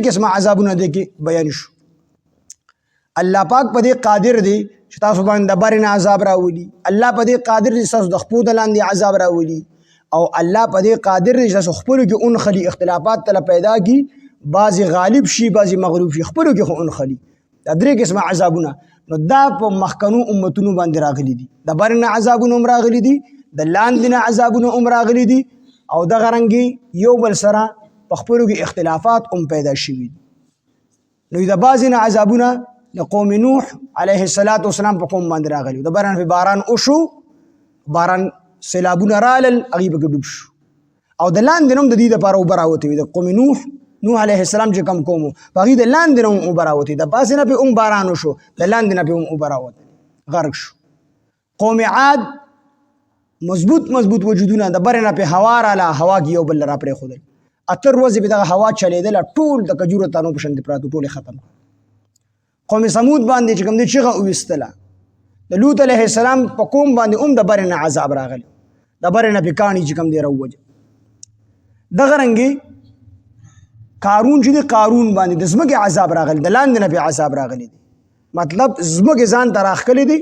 قسمه عذابونه دې کې بیان شو. الله پاک په دې قادر دی چې تاسو باندې د بارې نه عذاب راولي. الله په دې قادر دی چې تاسو د خپو د لاندې عذاب راولي. او الله په دې قادر دی چې تاسو خپلو کې اونخلي اختلافات تله پیدا کی، بعضې غالب شي بعضې مغلوب شي، خپلو کې خو اونخلي. دا درې قسمه عذابونه نو دا په مخکنو امتونو باندې راغلي دي. د بارې نه عذابونه هم راغلي دي، د لاندې نه عذابونه هم راغلي دي، او دغه رنګې یو بل سره په خپلو کې اختلافات هم پیدا شوي دي. نو د بعضې نه عذابونه د قوم نوح علیه السلام په قوم باندې راغلي. د باران په باران وشو، باران سیلابونه رالل، هغې پکې ډوب شو. او د لاندې نه هم د دې دپاره اوبه راوتې وي. د قوم نوح علیه السلام چې کوم قوم و په هغې د لاندې نه هم اوبه راوتې، د پاسې نه پې هم باران وشو، د لاندې نه پې هم اوبه راوتې، غرق شو. قوم عاد مضبوط وجودونه، د برې نه پې هوا راله، هوا کې یو بل را پرېښودل، اتر ورځې پې دغه هوا چلېدله، ټول د کجورو تانو په شان پراته، ټول یې ختم. قوم ثمود باندې چې کوم دی چغه وویستله. د لوط علیه السلام په قوم باندې هم د برې نه عذاب راغلی، د برې نه پې کاڼي چې کوم دی راووجه. دغه رنګې قارون چې دی، قارون باندې د ځمکې عذاب راغلی، د لاندې نه پې عذاب راغلی دی. مطلب ځمکې ځان ته راښکلی دی،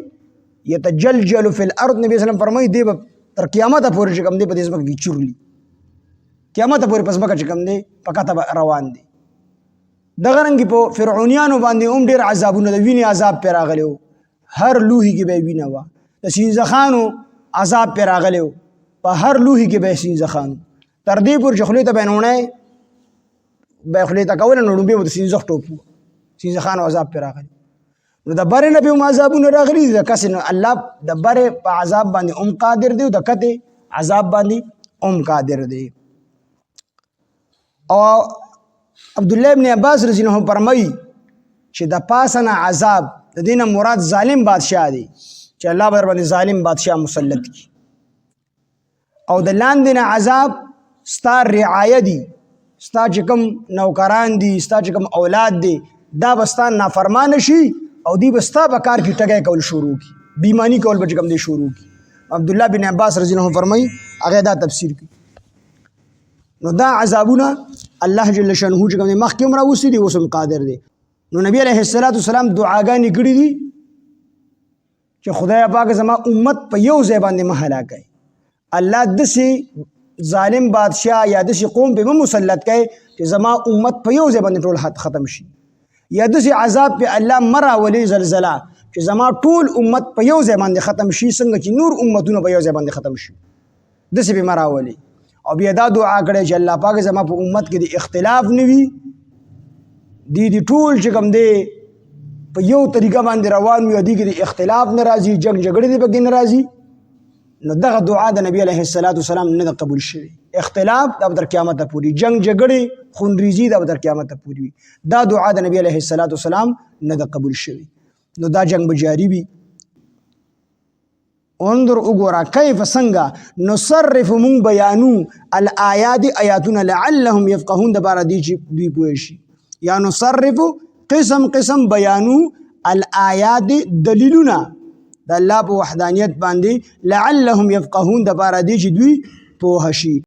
یتجلجل فی الارض. نبی اسلام فرمایي دی به تر قیامته پورې چې کوم دی په دې ځمکه کې چورلي، قیامته پورې په ځمکه چې کوم دی په کته روان دی. دغه رنګې په فرعونیانو باندې هم ډېر عذابونه د وینې عذاب پرې راغلی و، هر لوښي کې به یې وینه وه. د سینځخانو عذاب پرې راغلی و، په هر لوښي کې به یې سینځخانو، تر دې پورې چې خولې ته به یې نوڼی به یې خولې ته کوله، نو ډوبې به د سینځخ ټوپ و، سینځخانو عذاب پرې راغلی. نو د برې نه پې هم عذابونه راغلي دي. د کسې نه الله د برې په عذاب باندې هم قادر دی، او د کتې عذاب باندې هم قادر دی. او عبدالله ابن عباس رضی الله عنه فرمایي چې د پاسه نه عذاب د دې نه مراد ظالم بادشاه دی، چې الله به در باندې ظالم بادشاه مسلط کړي. او د لاندې نه عذاب ستا رعایه دي، ستا چې کوم نوکران دي، ستا چې کوم اولاد دي، دا به ستا نافرمانه شي، او دی به ستا په کار کې ټګی کول شروع کړي، بېایماني کول به چې کوم دی شروع کړي. عبدالله بن عباس رضی الله عنه فرمایي، هغه دا تفسیر کوي. نو دا عذابونه الله جل شانه چې کوم دی مخکې هم راوستي دي، اوس هم قادر دی. نو نبی علیه السلام دعاګانې کړي دي چې خدای پاک زما امت په یو ځای باندې مه هلاکوي. الله داسې ظالم بادشاه یا داسې قوم پې مه مسلط کوي چې زما امت په یو ځای باندې ټول حد ختم شي، یا داسې عذاب پې الله مه راولي زلزله چې زما ټول امت په یو ځای باندې ختم شي، څنګه چې نور امتونه په یو ځای باندې ختم شي، داسې پې مه راولي. او بیا دا دعا کړی چې الله پاک زما په امت کې د اختلاف نه وي، دی ټول چې کوم دی په یو طریقه باندې روان وي، او دې کې د اختلاف نه راځي، جنګ جګړې دې پکې نه راځي. نو دغه دعا د نبی علیه السلام نه ده قبول شوې. اختلاف دا به تر قیامته پورې، جنګ جګړې خونریزي دا به تر قیامته پورې وي. دا دعا د نبی علیه السلام نه ده قبول شوې. نو دا جنګ به جاري وي. انظر وګوره کیف څنګه نصرف مونږ بیانو الآیات آیاتونه لعلهم یفقهون دپاره دی چې دوی پوه شي. یا نصرف قسم بیانو الآیات دلیلونه د الله په وحدانیت باندې لعلهم یفقهون دپاره دی چې دوی پوه شي.